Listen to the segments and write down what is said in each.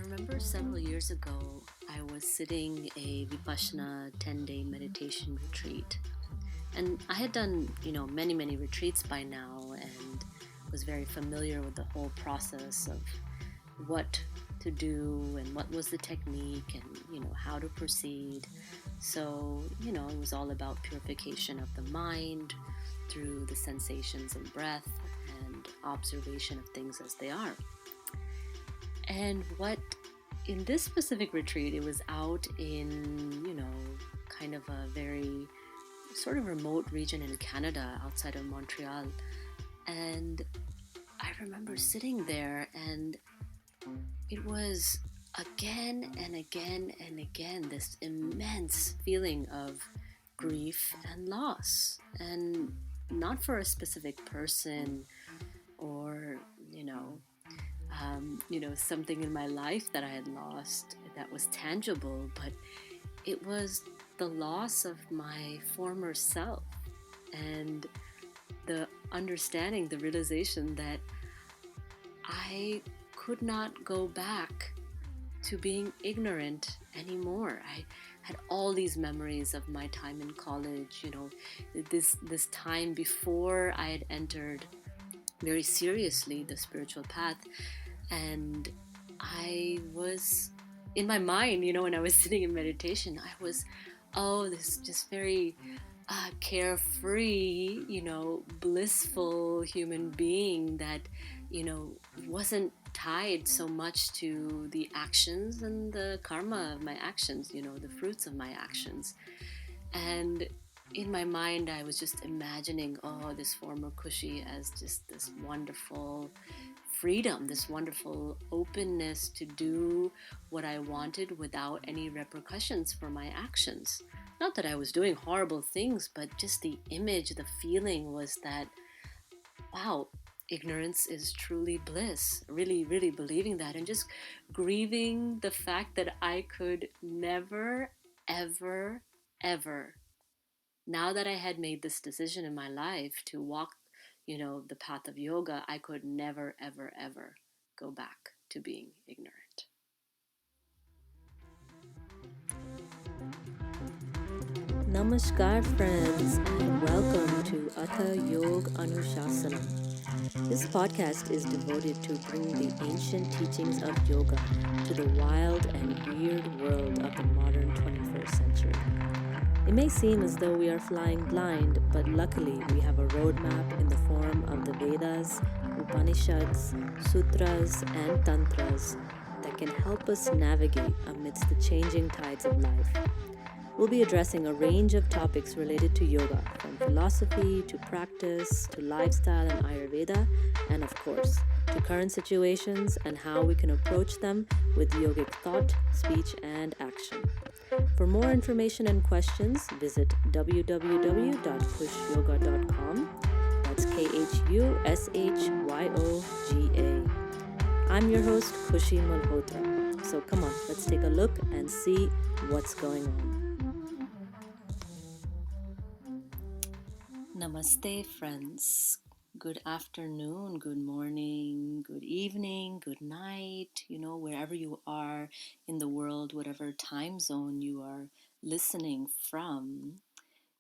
remember several years ago, I was sitting a Vipassana 10-day meditation retreat. And I had done, many, many retreats by now and was very familiar with the whole process of what to do and what was the technique and, how to proceed. So, it was all about purification of the mind through the sensations and breath and observation of things as they are. And in this specific retreat, it was out in, kind of a very sort of remote region in Canada outside of Montreal. And I remember sitting there and it was again and again and again this immense feeling of grief and loss. And not for a specific person or, something in my life that I had lost that was tangible, but it was the loss of my former self and the understanding, the realization that I could not go back to being ignorant anymore. I had all these memories of my time in college, this time before I had entered very seriously the spiritual path. And I was, in my mind, when I was sitting in meditation, I was, this just very carefree, blissful human being that, wasn't tied so much to the actions and the karma of my actions, the fruits of my actions. And in my mind, I was just imagining, this former Khushi as just this wonderful freedom, this wonderful openness to do what I wanted without any repercussions for my actions. Not that I was doing horrible things, but just the image, the feeling was that, wow, ignorance is truly bliss. Really, really believing that and just grieving the fact that I could never, ever, ever, now that I had made this decision in my life to walk the path of yoga, I could never, ever, ever go back to being ignorant. Namaskar, friends, and welcome to Atha Yogānuśāsanam. This podcast is devoted to bringing the ancient teachings of yoga to the wild and weird world of the modern 21st century. It may seem as though we are flying blind, but luckily we have a roadmap in the form of the Vedas, Upanishads, Sutras, and Tantras that can help us navigate amidst the changing tides of life. We'll be addressing a range of topics related to yoga, from philosophy to practice to lifestyle and Ayurveda, and of course, to current situations and how we can approach them with yogic thought, speech, and action. For more information and questions, visit www.khushyoga.com. That's KHUSHYOGA. I'm your host, Khushi Malhotra. So come on, let's take a look and see what's going on. Namaste, friends. Good afternoon, good morning, good evening, good night, wherever you are in the world, whatever time zone you are listening from.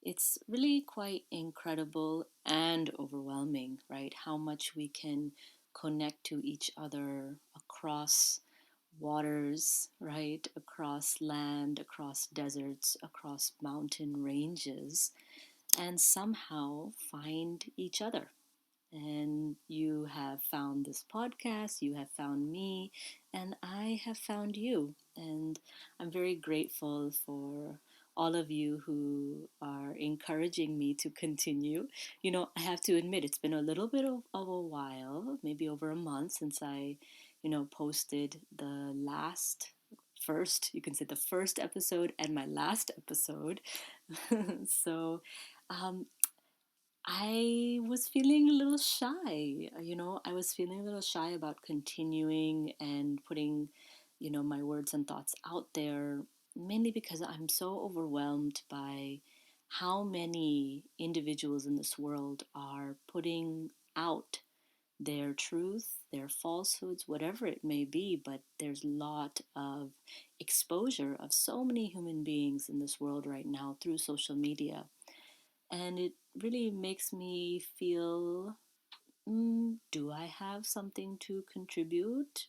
It's really quite incredible and overwhelming, right? How much we can connect to each other across waters, right? Across land, across deserts, across mountain ranges, and somehow find each other. And you have found this podcast, you have found me, and I have found you. And I'm very grateful for all of you who are encouraging me to continue. I have to admit, it's been a little bit of a while, maybe over a month since I, posted the you can say the first episode and my last episode. So, I was feeling a little shy, I was feeling a little shy about continuing and putting, my words and thoughts out there, mainly because I'm so overwhelmed by how many individuals in this world are putting out their truth, their falsehoods, whatever it may be, but there's a lot of exposure of so many human beings in this world right now through social media. And it really makes me feel, do I have something to contribute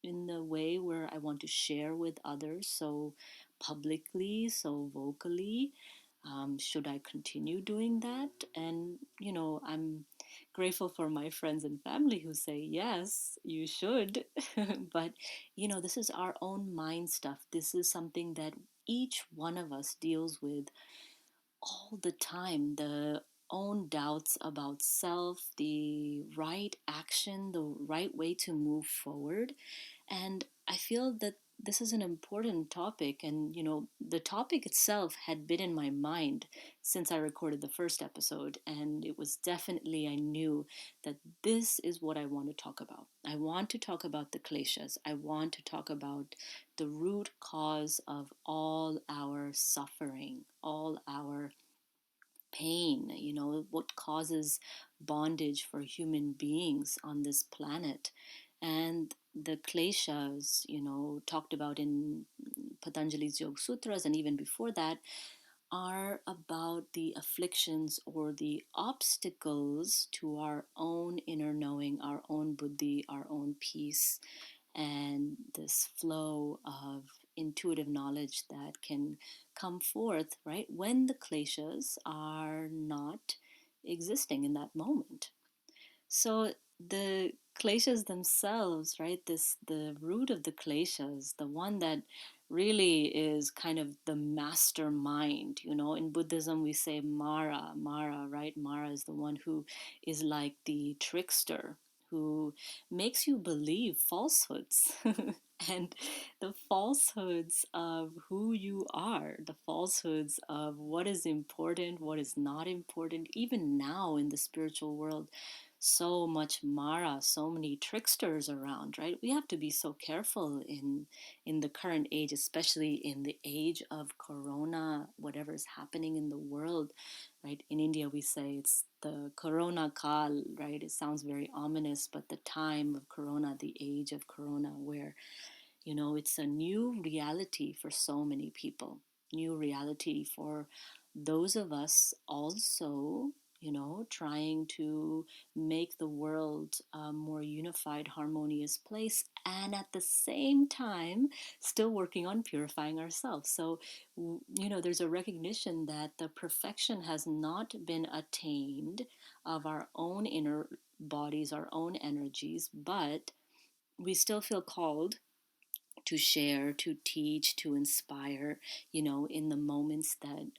in the way where I want to share with others so publicly, so vocally? Should I continue doing that? And, I'm grateful for my friends and family who say, yes, you should. But, this is our own mind stuff. This is something that each one of us deals with all the time. The own doubts about self, the right action, the right way to move forward. And I feel that this is an important topic. And, the topic itself had been in my mind since I recorded the first episode. And it was definitely, I knew that this is what I want to talk about. I want to talk about the kleshas. I want to talk about the root cause of all our suffering, all our pain, what causes bondage for human beings on this planet. And the kleshas, talked about in Patanjali's Yoga Sutras and even before that, are about the afflictions or the obstacles to our own inner knowing, our own buddhi, our own peace, and this flow of intuitive knowledge that can come forth, right, when the kleshas are not existing in that moment. So the kleshas themselves, right, the root of the kleshas, the one that really is kind of the mastermind. In Buddhism we say Mara, right? Mara is the one who is like the trickster, who makes you believe falsehoods. And the falsehoods of who you are, the falsehoods of what is important, what is not important. Even now in the spiritual world, so much Mara, so many tricksters around, right? We have to be so careful in the current age, especially in the age of Corona, whatever is happening in the world, right? In India, we say it's the Corona Kal, right? It sounds very ominous, but the time of Corona, the age of Corona, where it's a new reality for so many people, new reality for those of us also, trying to make the world a more unified, harmonious place, and at the same time, still working on purifying ourselves. So, there's a recognition that the perfection has not been attained of our own inner bodies, our own energies, but we still feel called to share, to teach, to inspire, in the moments that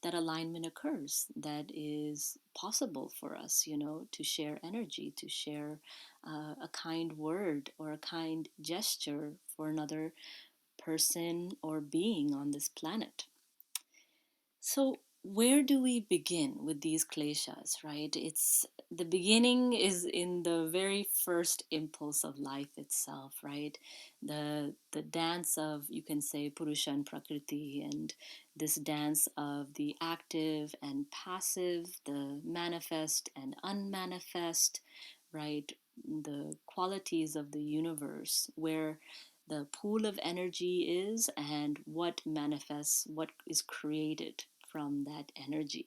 that alignment occurs, that is possible for us, to share energy, to share a kind word or a kind gesture for another person or being on this planet. So, where do we begin with these kleshas, right? It's the beginning is in the very first impulse of life itself, right? The dance of, you can say, Purusha and Prakriti, and this dance of the active and passive, the manifest and unmanifest, right? The qualities of the universe, where the pool of energy is and what manifests, what is created from that energy.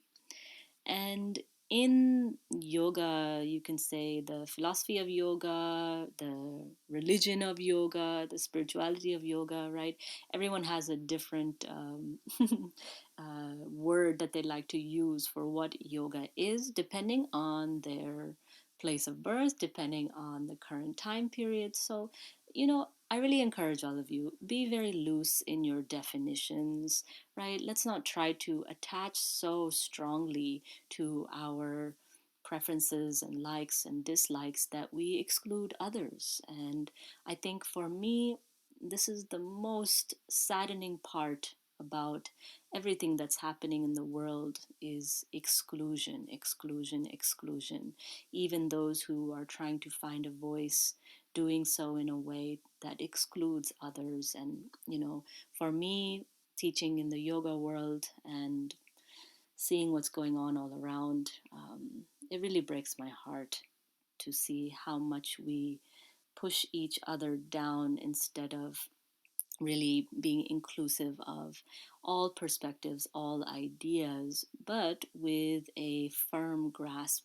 And in yoga, you can say the philosophy of yoga, the religion of yoga, the spirituality of yoga, right? Everyone has a different word that they like to use for what yoga is, depending on their place of birth, depending on the current time period. So, I really encourage all of you, be very loose in your definitions, right? Let's not try to attach so strongly to our preferences and likes and dislikes that we exclude others. And I think for me, this is the most saddening part about everything that's happening in the world is exclusion, exclusion, exclusion. Even those who are trying to find a voice, doing so in a way that excludes others. And, for me, teaching in the yoga world and seeing what's going on all around, it really breaks my heart to see how much we push each other down instead of really being inclusive of all perspectives, all ideas, but with a firm grasp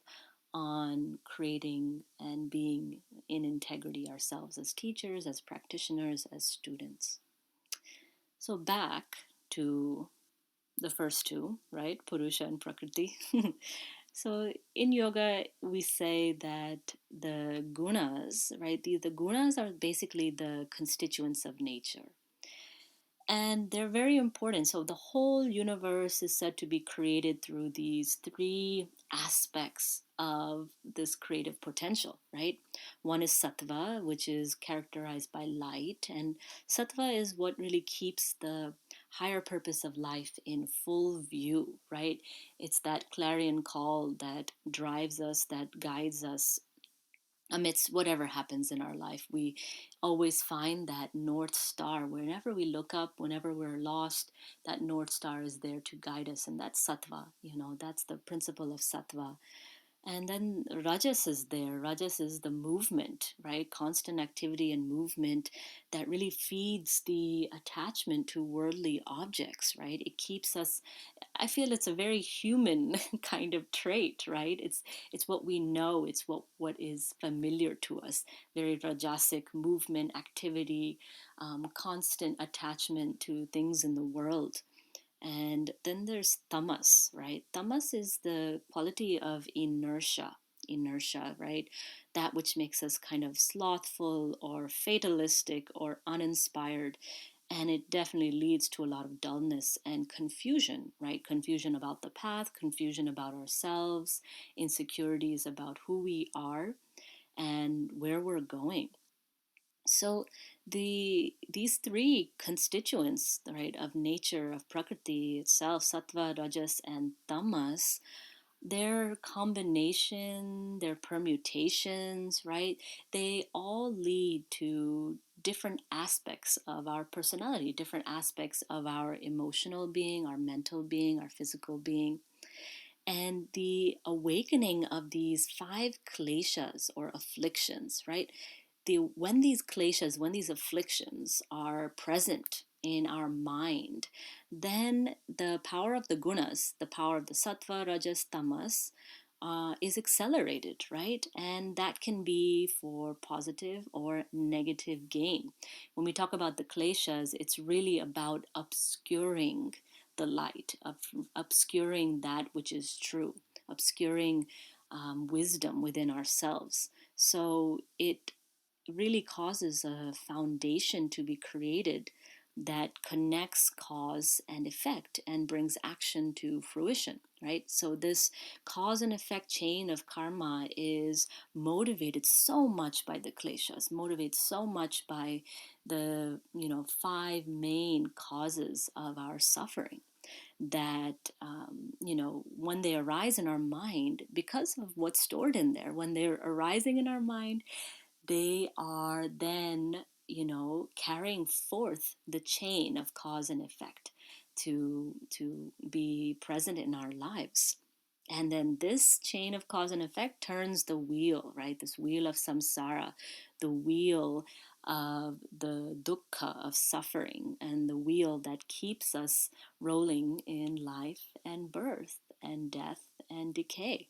on creating and being in integrity ourselves as teachers, as practitioners, as students. So back to the first two, right? Purusha and Prakriti. So in yoga, we say that the gunas, right? The gunas are basically the constituents of nature. And they're very important. So the whole universe is said to be created through these three aspects of this creative potential, right? One is sattva, which is characterized by light. And sattva is what really keeps the higher purpose of life in full view, right? It's that clarion call that drives us, that guides us amidst whatever happens in our life. We always find that North Star. Whenever we look up, whenever we're lost, that North Star is there to guide us. And that's sattva, that's the principle of sattva. And then rajas is there. Rajas is the movement, right? Constant activity and movement that really feeds the attachment to worldly objects, right? It keeps us, I feel it's a very human kind of trait, right? It's what we know, it's what is familiar to us. Very rajasic movement, activity, constant attachment to things in the world. And then there's tamas, right? Tamas is the quality of inertia, right? That which makes us kind of slothful or fatalistic or uninspired. And it definitely leads to a lot of dullness and confusion, right? Confusion about the path, confusion about ourselves, insecurities about who we are and where we're going. So these three constituents, right, of nature, of Prakriti itself, Sattva, Rajas, and Tamas, their combination, their permutations, right, they all lead to different aspects of our personality, different aspects of our emotional being, our mental being, our physical being. And the awakening of these five kleshas or afflictions, right? When these kleshas, when these afflictions are present in our mind, then the power of the gunas, the power of the sattva, rajas, tamas, is accelerated, right? And that can be for positive or negative gain. When we talk about the kleshas, it's really about obscuring the light, obscuring that which is true, obscuring wisdom within ourselves. So it really causes a foundation to be created that connects cause and effect and brings action to fruition, right? So this cause and effect chain of karma is motivated so much by the kleshas, motivated so much by the, five main causes of our suffering that, when they arise in our mind, because of what's stored in there, when they're arising in our mind, they are then, carrying forth the chain of cause and effect to be present in our lives. And then this chain of cause and effect turns the wheel, right? This wheel of samsara, the wheel of the dukkha of suffering, and the wheel that keeps us rolling in life and birth and death and decay,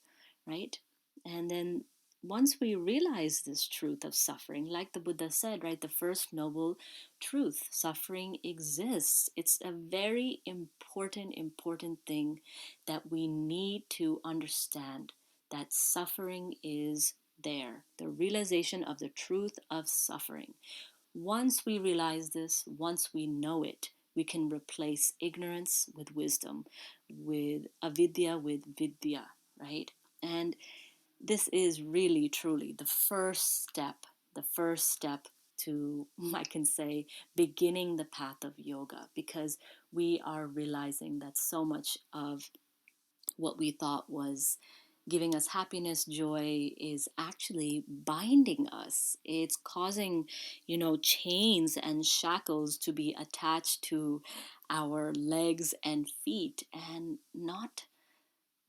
right? And then once we realize this truth of suffering, like the Buddha said, right, the first noble truth, suffering exists. It's a very important thing that we need to understand, that suffering is there. The realization of the truth of suffering. Once we realize this, once we know it, we can replace ignorance with wisdom, with avidya with vidya, right? And this is really, truly the first step to, I can say, beginning the path of yoga, because we are realizing that so much of what we thought was giving us happiness, joy, is actually binding us. It's causing, chains and shackles to be attached to our legs and feet, and not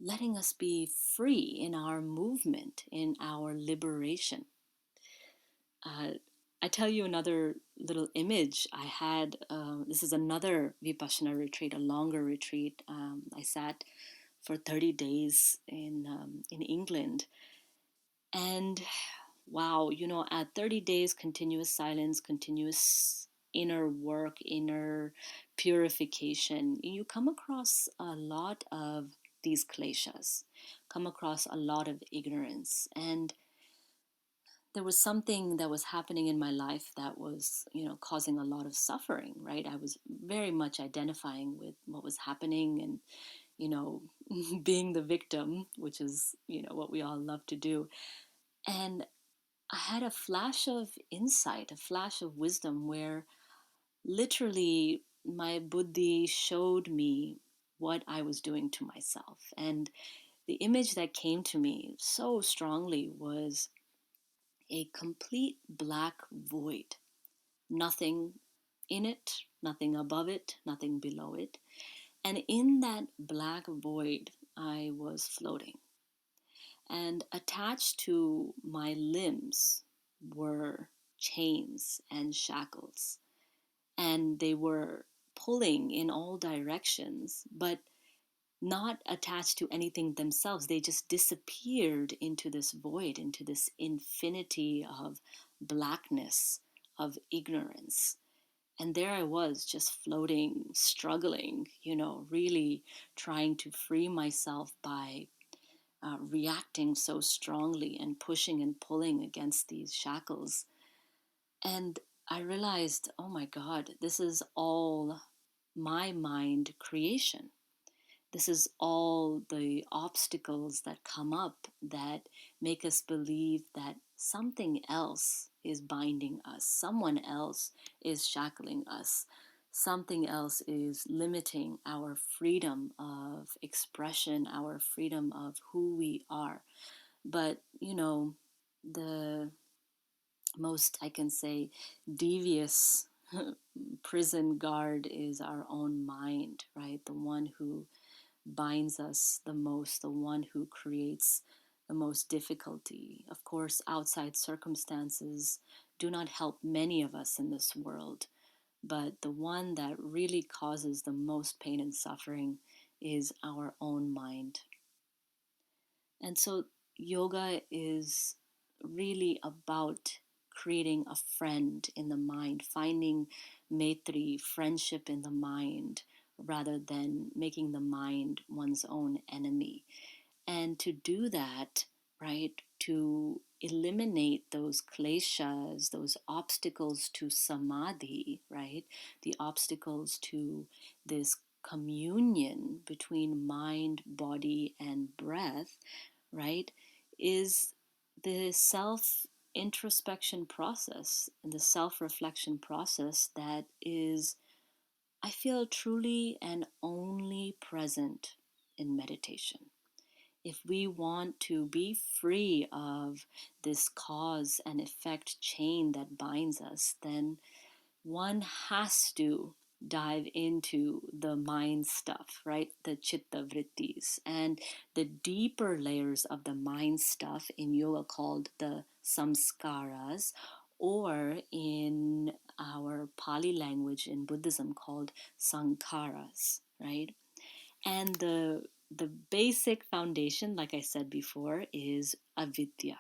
letting us be free in our movement, in our liberation. I tell you another little image I had. This is another Vipassana retreat, a longer retreat. I sat for 30 days in England. And wow, at 30 days, continuous silence, continuous inner work, inner purification, you come across a lot of these kleshas, come across a lot of ignorance. And there was something that was happening in my life that was, causing a lot of suffering, right? I was very much identifying with what was happening and, being the victim, which is, what we all love to do. And I had a flash of insight, a flash of wisdom where literally my buddhi showed me what I was doing to myself. And the image that came to me so strongly was a complete black void. Nothing in it, nothing above it, nothing below it. And in that black void, I was floating. And attached to my limbs were chains and shackles. And they were pulling in all directions, but not attached to anything themselves. They just disappeared into this void, into this infinity of blackness, of ignorance. And there I was, just floating, struggling, really trying to free myself by reacting so strongly and pushing and pulling against these shackles. And I realized, oh my God, this is all my mind creation. This is all the obstacles that come up that make us believe that something else is binding us, someone else is shackling us, something else is limiting our freedom of expression, our freedom of who we are. But, the most, I can say, devious prison guard is our own mind, right? The one who binds us the most, the one who creates the most difficulty. Of course, outside circumstances do not help many of us in this world, but the one that really causes the most pain and suffering is our own mind. And so yoga is really about creating a friend in the mind, finding maitri, friendship in the mind, rather than making the mind one's own enemy. And to do that, right, to eliminate those kleshas, those obstacles to samadhi, right, the obstacles to this communion between mind, body, and breath, right, is the self introspection process and the self reflection process that is, I feel, truly and only present in meditation. If we want to be free of this cause and effect chain that binds us, then one has to dive into the mind stuff, right? The chitta vrittis and the deeper layers of the mind stuff in yoga called the samskaras, or in our Pali language in Buddhism called sankharas, right? And the basic foundation, like I said before, is avidya,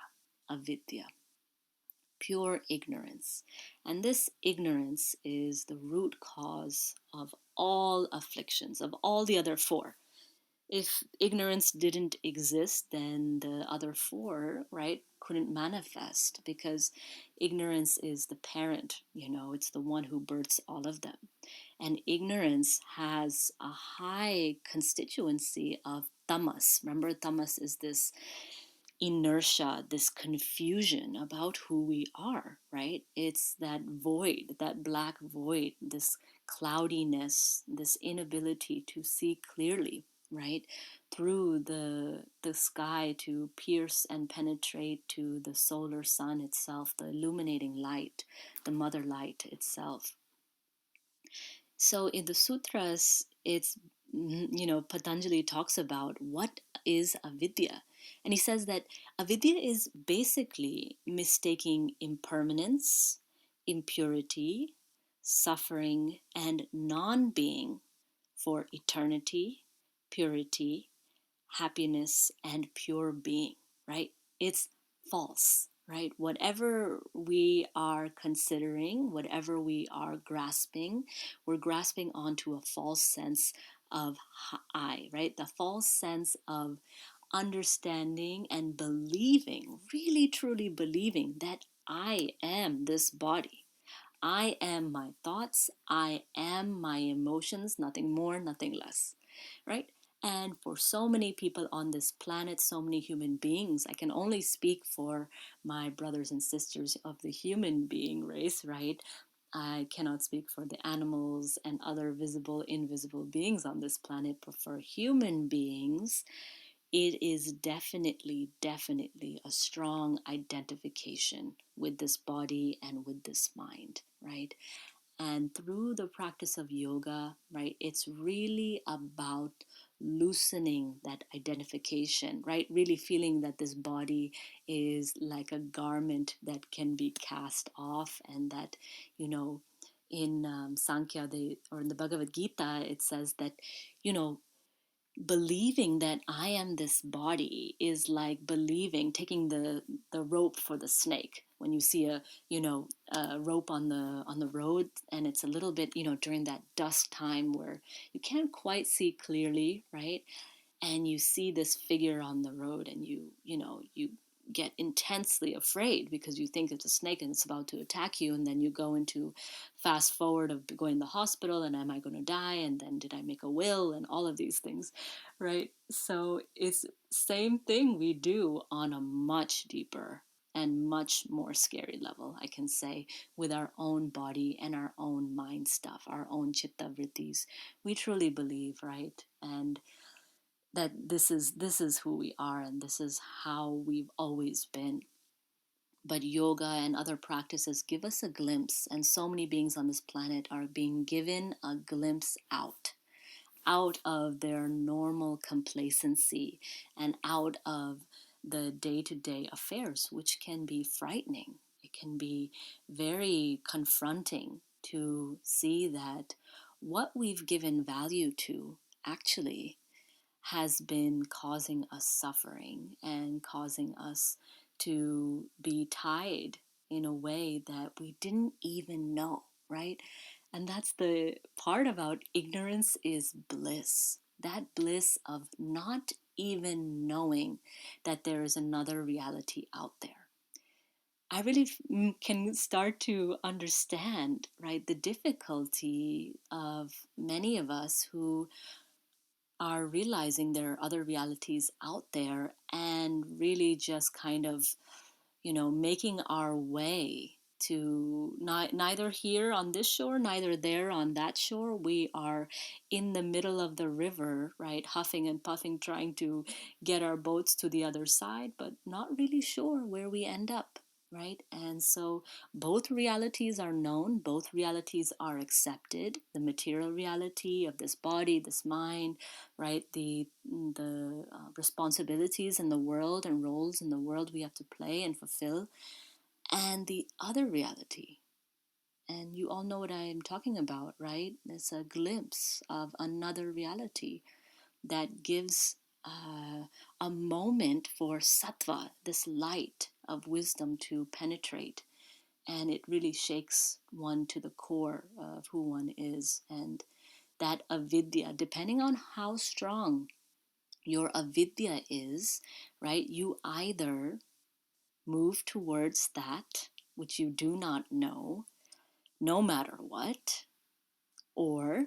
avidya, pure ignorance. And this ignorance is the root cause of all afflictions, of all the other four. If ignorance didn't exist, then the other four, right, couldn't manifest, because ignorance is the parent, it's the one who births all of them. And ignorance has a high constituency of tamas. Remember, tamas is this inertia, this confusion about who we are, right? It's that void, that black void, this cloudiness, this inability to see clearly, right? Through the sky, to pierce and penetrate to the solar sun itself, the illuminating light, the mother light itself. So in the sutras, it's, Patanjali talks about what is avidya. And he says that avidya is basically mistaking impermanence, impurity, suffering, and non-being for eternity, purity, happiness, and pure being, right? It's false, right? Whatever we are considering, whatever we are grasping, we're grasping onto a false sense of I, right? The false sense of understanding and believing, really truly believing that I am this body. I am my thoughts. I am my emotions, nothing more, nothing less, right? And for so many people on this planet, so many human beings, I can only speak for my brothers and sisters of the human being race, right? I cannot speak for the animals and other visible, invisible beings on this planet, but for human beings, it is definitely, definitely a strong identification with this body and with this mind, right? And through the practice of yoga, right, it's really about loosening that identification, right? Really feeling that this body is like a garment that can be cast off, and that, you know, in Sankhya, or in the Bhagavad Gita, it says that, you know, believing that I am this body is like believing, taking the rope for the snake. When you see a rope on the road, and it's a little bit, during that dusk time where you can't quite see clearly, right? And you see this figure on the road, and you get intensely afraid because you think it's a snake and it's about to attack you, and then you go into fast forward of going to the hospital, and am I going to die, and then did I make a will, and all of these things, right? So it's same thing we do on a much deeper and much more scary level, I can say, with our own body and our own mind stuff, our own chitta vrittis. We truly believe, right? And that this is who we are, and this is how we've always been. But yoga and other practices give us a glimpse, and so many beings on this planet are being given a glimpse out of their normal complacency and out of the day-to-day affairs, which can be frightening. It can be very confronting to see that what we've given value to actually has been causing us suffering and causing us to be tied in a way that we didn't even know, right? And that's the part about ignorance is bliss. That bliss of not even knowing that there is another reality out there. I really can start to understand, right, the difficulty of many of us who are realizing there are other realities out there, and really just kind of, making our way to neither here on this shore, neither there on that shore. We are in the middle of the river, right, huffing and puffing, trying to get our boats to the other side, but not really sure where we end up, right? And so both realities are known, both realities are accepted. The material reality of this body, this mind, right? The responsibilities in the world and roles in the world we have to play and fulfill, and the other reality. And you all know what I am talking about, right? It's a glimpse of another reality that gives a moment for sattva, this light of wisdom, to penetrate. And it really shakes one to the core of who one is. And that avidya, depending on how strong your avidya is, right, you either move towards that which you do not know, no matter what, or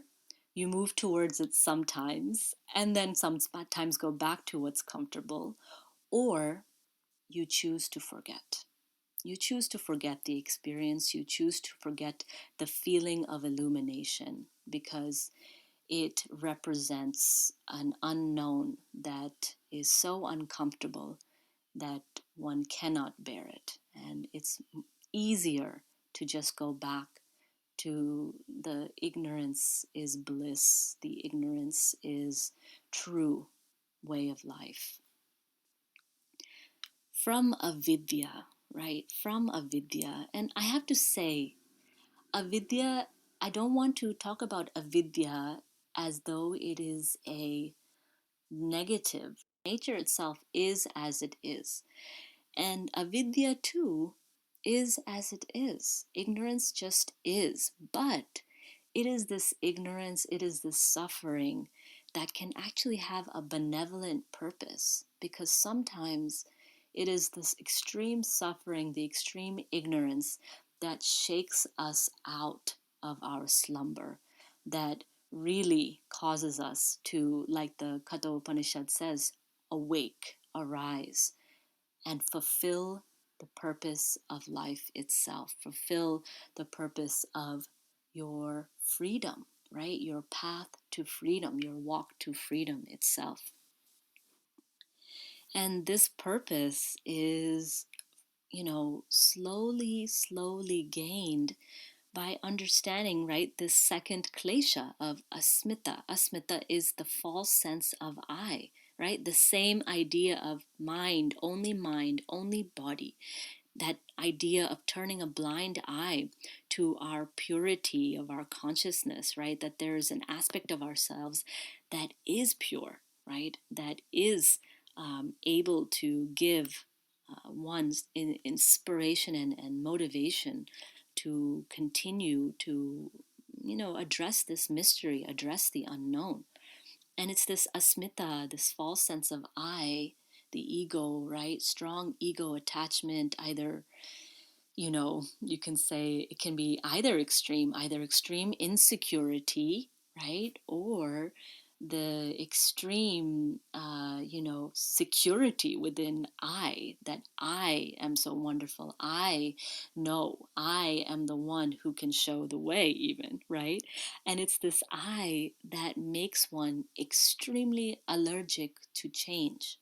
you move towards it sometimes and then sometimes go back to what's comfortable, or you choose to forget. You choose to forget the experience, you choose to forget the feeling of illumination, because it represents an unknown that is so uncomfortable that one cannot bear it. And it's easier to just go back to the ignorance is bliss, the ignorance is true way of life. From avidya, right? From avidya. And I have to say, avidya, I don't want to talk about avidya as though it is a negative. Nature itself is as it is. And avidya too is as it is. Ignorance just is. But it is this ignorance, it is this suffering that can actually have a benevolent purpose, because sometimes it is this extreme suffering, the extreme ignorance that shakes us out of our slumber, that really causes us to, like the Katha Upanishad says, awake, arise, and fulfill the purpose of life itself, fulfill the purpose of your freedom, right? Your path to freedom, your walk to freedom itself. And this purpose is, slowly gained by understanding, right, this second klesha of asmita. Asmita is the false sense of I, right? The same idea of mind, only body. That idea of turning a blind eye to our purity of our consciousness, right? That there's an aspect of ourselves that is pure, right? That is able to give one's inspiration and motivation to continue to, address this mystery, address the unknown. And it's this asmita, this false sense of I, the ego, right? Strong ego attachment, either, you can say it can be either extreme insecurity, right? Or the extreme, security within I, that I am so wonderful. I know I am the one who can show the way, even, right? And it's this I that makes one extremely allergic to change,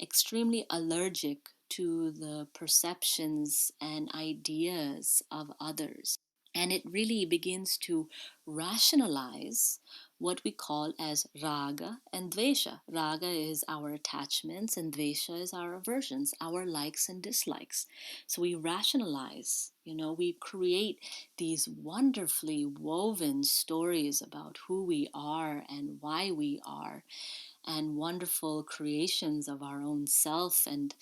extremely allergic to the perceptions and ideas of others. And it really begins to rationalize what we call as raga and dvesha. Raga is our attachments, and dvesha is our aversions, our likes and dislikes. So we rationalize, we create these wonderfully woven stories about who we are and why we are, and wonderful creations of our own self, and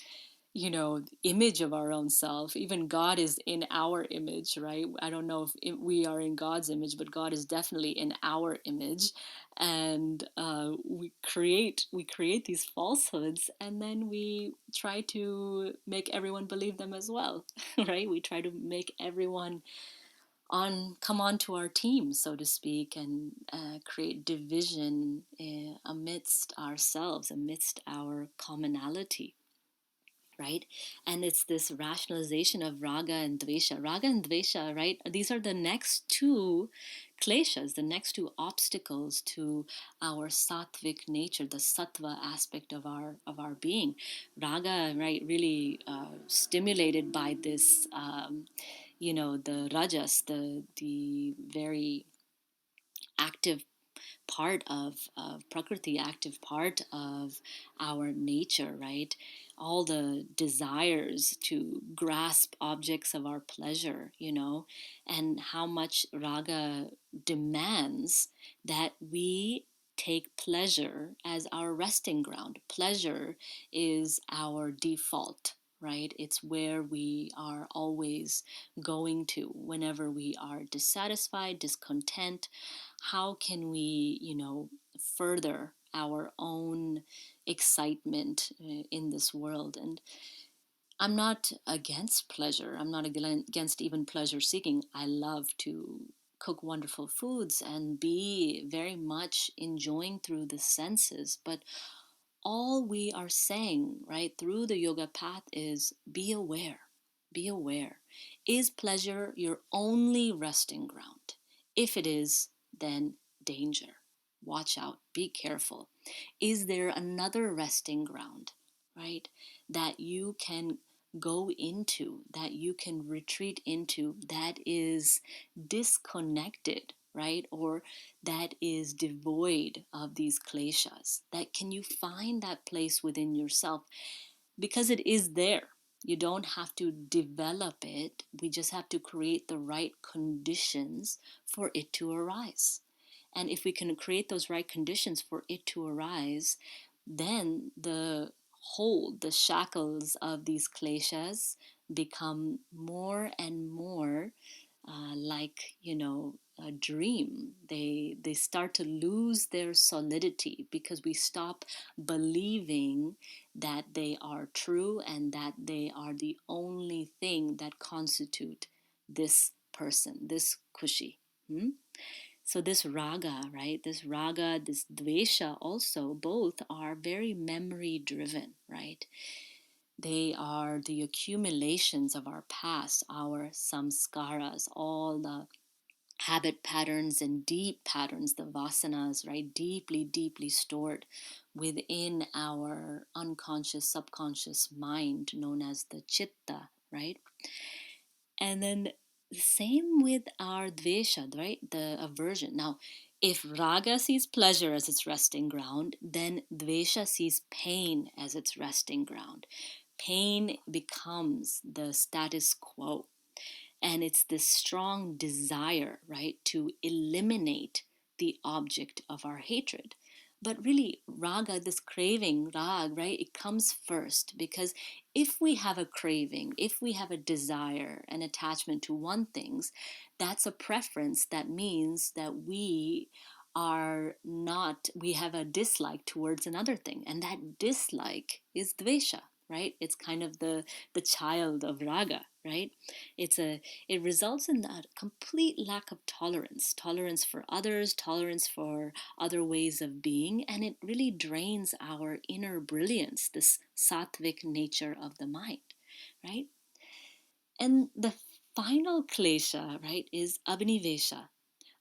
image of our own self. Even God is in our image, right? I don't know if we are in God's image, but God is definitely in our image. And we create these falsehoods, and then we try to make everyone believe them as well. Right? We try to make everyone come onto our team, so to speak, and create division amidst ourselves, amidst our commonality, right? And it's this rationalization of raga and dvesha. Raga and dvesha, right? These are the next two kleshas, the next two obstacles to our sattvic nature, the sattva aspect of our being. Raga, right, really stimulated by this, the rajas, the very active part of prakriti, active part of our nature, right? All the desires to grasp objects of our pleasure, and how much raga demands that we take pleasure as our resting ground. Pleasure is our default, right? It's where we are always going to whenever we are dissatisfied, discontent. How can we, further our own excitement in this world? And I'm not against pleasure. I'm not against even pleasure seeking. I love to cook wonderful foods and be very much enjoying through the senses. But all we are saying, right, through the yoga path is be aware. Be aware. Is pleasure your only resting ground? If it is, then danger. Watch out. Be careful. Is there another resting ground, right, that you can go into, that you can retreat into, that is disconnected, right? Or that is devoid of these kleshas? That can you find that place within yourself? Because it is there. You don't have to develop it. We just have to create the right conditions for it to arise. And if we can create those right conditions for it to arise, then the hold, the shackles of these kleshas become more and more like, a dream. They start to lose their solidity because we stop believing that they are true and that they are the only thing that constitute this person, this Khushi. Hmm? So this raga, right? This raga, this dvesha also, both are very memory driven, right? They are the accumulations of our past, our samskaras, all the habit patterns and deep patterns, the vasanas, right? Deeply, deeply stored within our unconscious, subconscious mind, known as the chitta, right? And then same with our dvesha, right? The aversion. Now, if raga sees pleasure as its resting ground, then dvesha sees pain as its resting ground. Pain becomes the status quo. And it's this strong desire, right, to eliminate the object of our hatred. But really, raga, this craving, rag, right, it comes first, because if we have a craving, if we have a desire, an attachment to one thing, that's a preference. That means that we have a dislike towards another thing. And that dislike is dvesha, right? It's kind of the child of raga, right? It results in that complete lack of tolerance for others, tolerance for other ways of being, and it really drains our inner brilliance, this sattvic nature of the mind, right? And the final klesha, right, is abhinivesha.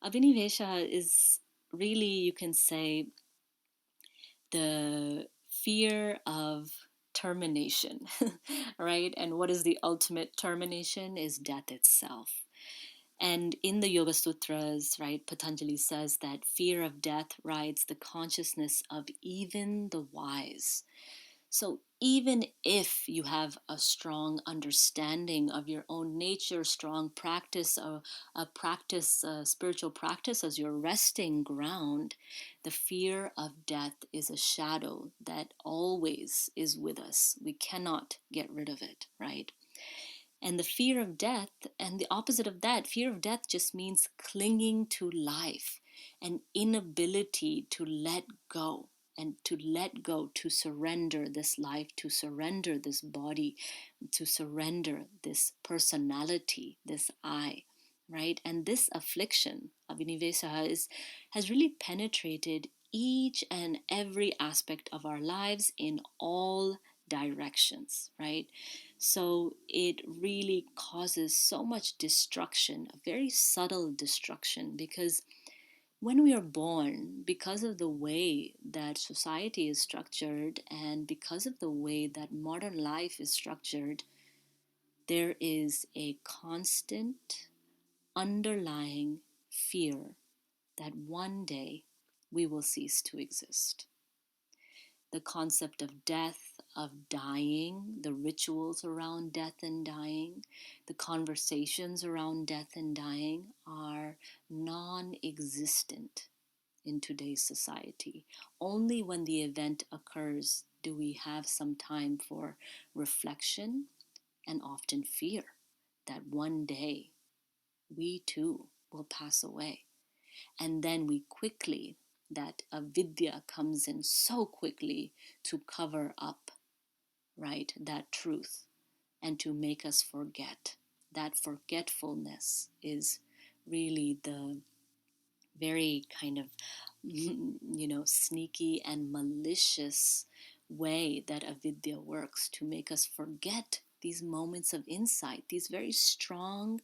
Abhinivesha is really, you can say, the fear of termination, right? And what is the ultimate termination? Is death itself. And in the Yoga Sutras, right, Patanjali says that fear of death rides the consciousness of even the wise. So even if you have a strong understanding of your own nature, strong practice, a spiritual practice as your resting ground, the fear of death is a shadow that always is with us. We cannot get rid of it, right? And the fear of death, and the opposite of that, fear of death just means clinging to life, an inability to let go, and to let go, to surrender this life, to surrender this body, to surrender this personality, this I, right? And this affliction of Abhinivesa has really penetrated each and every aspect of our lives in all directions, right? So it really causes so much destruction, a very subtle destruction, because when we are born, because of the way that society is structured and because of the way that modern life is structured, there is a constant underlying fear that one day we will cease to exist. The concept of death, of dying, the rituals around death and dying, the conversations around death and dying are non existent in today's society. Only when the event occurs do we have some time for reflection and often fear that one day we too will pass away. And then we quickly, that avidya comes in so quickly to cover up, right, that truth and to make us forget. That forgetfulness is really the very kind of, sneaky and malicious way that avidya works to make us forget these moments of insight, these very strong,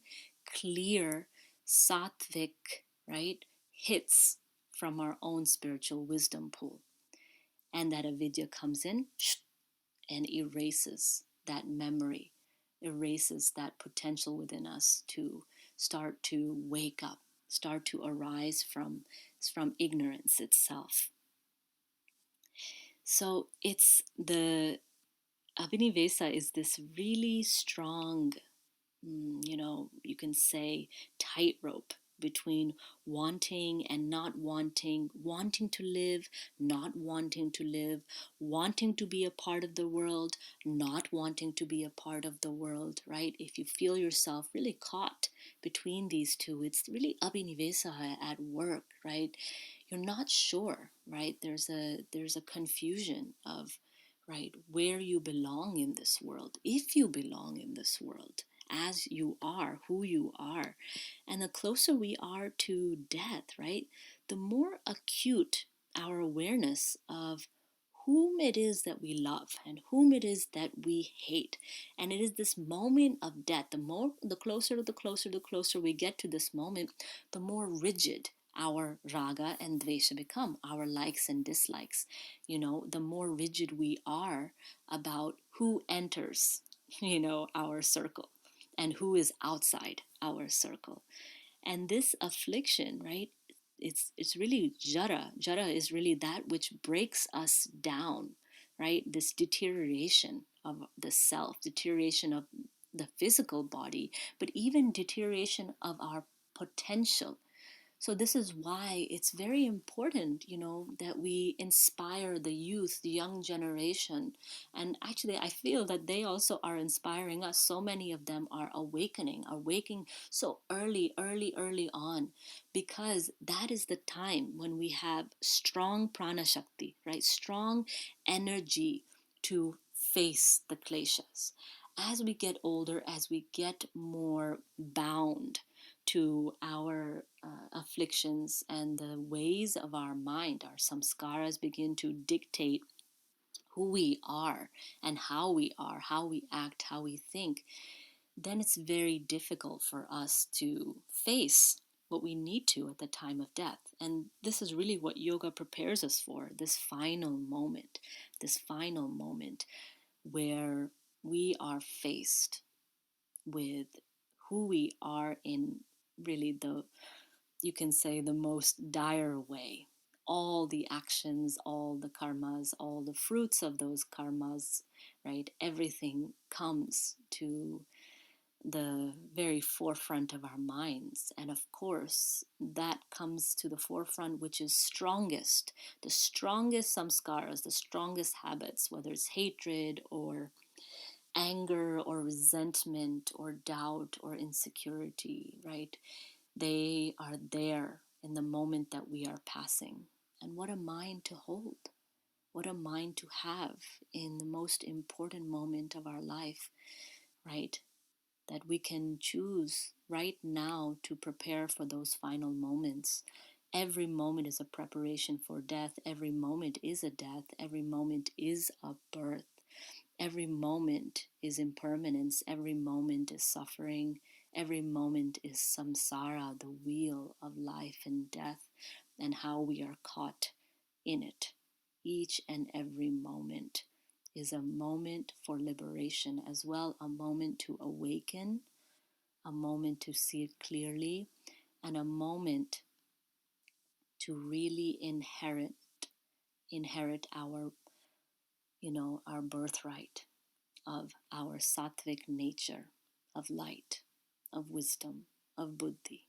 clear, sattvic, right, hits from our own spiritual wisdom pool. And that avidya comes in and erases that memory erases that potential within us to start to wake up, start to arise from ignorance itself. So it's the Abhinivesa is this really strong, you can say tightrope between wanting and not wanting, wanting to live, not wanting to live, wanting to be a part of the world, not wanting to be a part of the world, right? If you feel yourself really caught between these two, it's really Abhinivesa at work, right? You're not sure, right? There's a confusion of, right, where you belong in this world, if you belong in this world, as you are, who you are. And the closer we are to death, right, the more acute our awareness of whom it is that we love and whom it is that we hate. And it is this moment of death. The closer we get to this moment, the more rigid our raga and dvesha become, our likes and dislikes. The more rigid we are about who enters, our circle and who is outside our circle. And this affliction, right, it's really jara. Jara is really that which breaks us down, right? This deterioration of the self, deterioration of the physical body, but even deterioration of our potential. So this is why it's very important, that we inspire the youth, the young generation. And actually, I feel that they also are inspiring us. So many of them are awaking so early on, because that is the time when we have strong prana shakti, right? Strong energy to face the kleshas. As we get older, as we get more bound to our afflictions and the ways of our mind, our samskaras begin to dictate who we are and how we are, how we act, how we think, then it's very difficult for us to face what we need to at the time of death. And this is really what yoga prepares us for, this final moment where we are faced with who we are in really you can say the most dire way. All the actions, all the karmas, all the fruits of those karmas, right? Everything comes to the very forefront of our minds. And of course, that comes to the forefront which is strongest, the strongest samskaras, the strongest habits, whether it's hatred or anger or resentment or doubt or insecurity, right? They are there in the moment that we are passing. And what a mind to hold. What a mind to have in the most important moment of our life, right? That we can choose right now to prepare for those final moments. Every moment is a preparation for death. Every moment is a death. Every moment is a birth. Every moment is impermanence. Every moment is suffering. Every moment is samsara, the wheel of life and death, and how we are caught in it. Each and every moment is a moment for liberation as well, a moment to awaken, a moment to see it clearly, and a moment to really inherit our, our birthright of our sattvic nature, of light, of wisdom, of buddhi.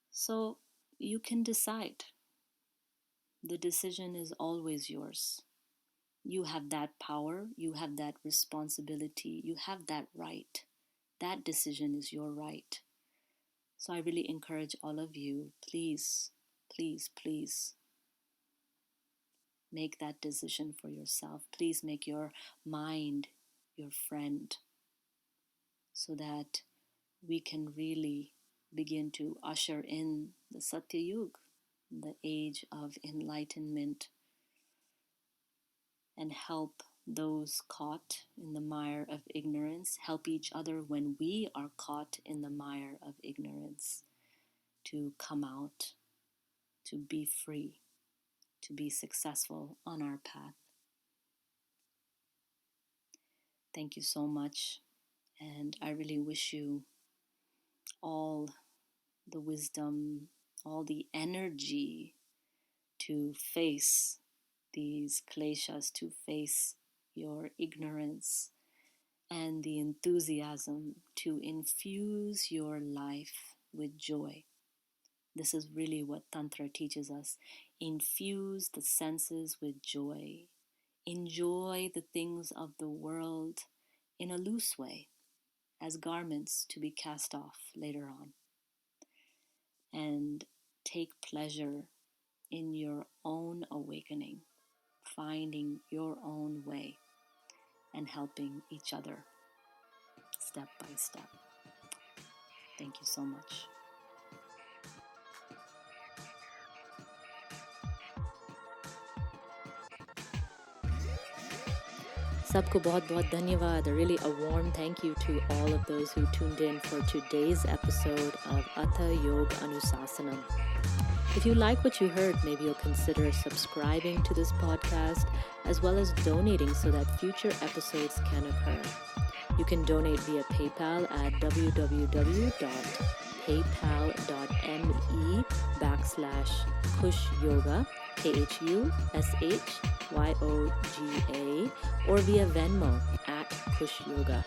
So you can decide. The decision is always yours. You have that power, you have that responsibility, you have that right. That decision is your right. So I really encourage all of you, please, please, please make that decision for yourself. Please make your mind your friend so that we can really begin to usher in the Satya Yuga, the age of enlightenment, and help those caught in the mire of ignorance, help each other when we are caught in the mire of ignorance, to come out, to be free, to be successful on our path. Thank you so much. And I really wish you all the wisdom, all the energy to face these kleshas, to face your ignorance, and the enthusiasm to infuse your life with joy. This is really what Tantra teaches us. Infuse the senses with joy. Enjoy the things of the world in a loose way, as garments to be cast off later on. And take pleasure in your own awakening, finding your own way, and helping each other step by step. Thank you so much. Sabko bahut bahut dhanyavad. Really a warm thank you to all of those who tuned in for today's episode of Atha Yogānuśāsanam. If you like what you heard, maybe you'll consider subscribing to this podcast as well as donating so that future episodes can occur. You can donate via PayPal at www.paypal.me/KhushYoga, KHUSHYOGA, or via Venmo at KhushYoga.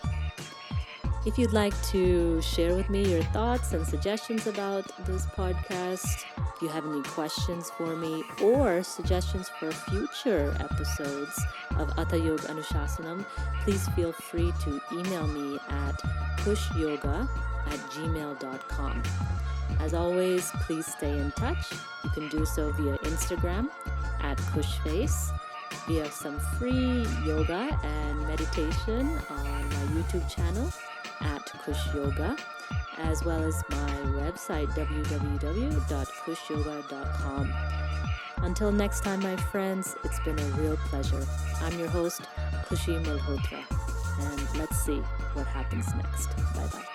If you'd like to share with me your thoughts and suggestions about this podcast, if you have any questions for me or suggestions for future episodes of Atha Yogānuśāsanam, please feel free to email me at khushyoga@gmail.com. As always, please stay in touch. You can do so via Instagram at Khushface, via some free yoga and meditation on my YouTube channel at Khush Yoga, as well as my website www.khushyoga.com. Until next time, my friends, it's been a real pleasure. I'm your host, Khushi Malhotra, and let's see what happens next. Bye-bye.